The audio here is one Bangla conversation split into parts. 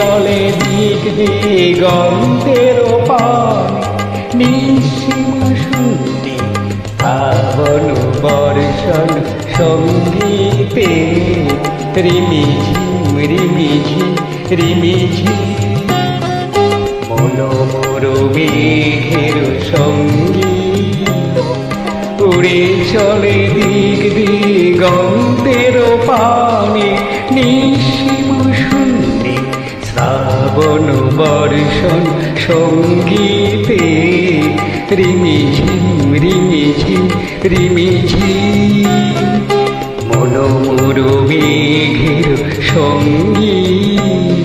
চলে দিক দিগন্তের পানে নিঃসীমা শূন্যে পাবন বর্ষণ সঙ্গীতে রিমিঝিম রিমিঝিম রিমিঝিম মনোমর মেঘের সঙ্গীত উড়ে চলে দিক দিগন্তের পানে নিঃসীমা শূন্যে শ্রাবণ বর্ষণ সঙ্গীতে রিমিঝিম রিমিঝিম রিমিঝিম মনোমর মেঘের সঙ্গীত।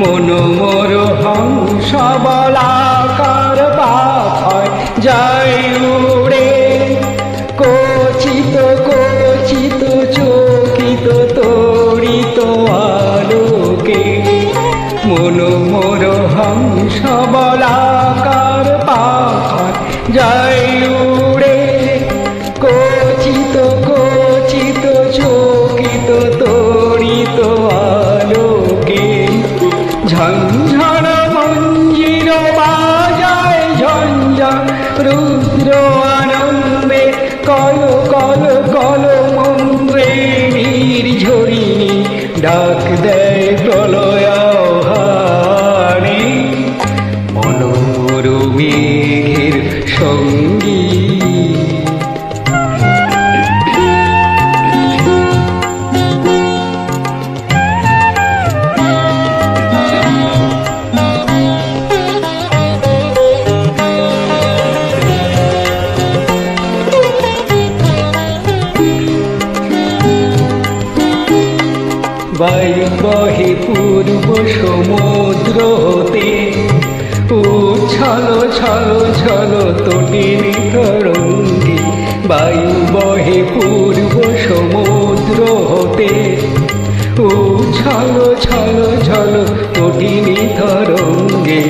মনোমর হংস বলাকার পাথর যায় উড়ে কচিত কচিত চকিত তড়িত আলোকে মনোমর হংস বলাকার পাথর যায় উড়ে কচিত কচিত চকিত তড়িত আলোকে ঝঞ্ঝন মঞ্জির বাজায় ঝঞ্ঝা রুদ্র আনন্দে কল কল কল মন্ত্রে নির্ঝরিণী ডাক দেয় প্রলয় আহ্বানে মনোমর মেঘের সঙ্গীত। বায়ু বহে পূর্ব সমুদ্র হতে উচ্ছল ছল ছল তটিনী তরঙ্গে বায়ু বহে পূর্ব সমুদ্র হতে উচ্ছল ছল ছল তটিনী তরঙ্গে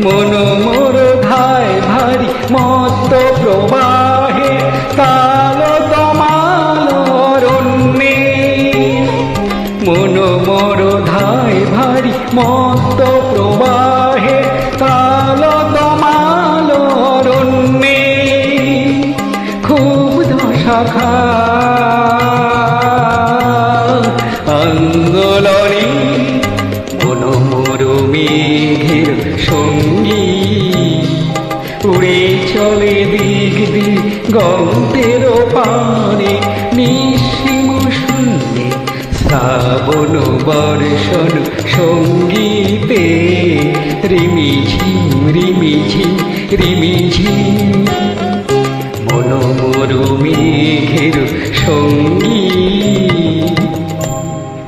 মনোমর ধায় ভারী মত্ত প্রবাহে কাল তমাল অরণ্যে মনোমর ধায় ভারী মত্ত প্রবাহে কাল তমাল অরণ্যে ক্ষুব্ধ শাখা আন্দোলনে মনোমর মেঘের সঙ্গীত উড়ে চলে দিক দিগন্তের পানে নিঃসীম শূন্যে শ্রাবণ বর্ষণ সঙ্গীতে রিমিঝিম রিমিঝিম রিমিঝিম মনোমর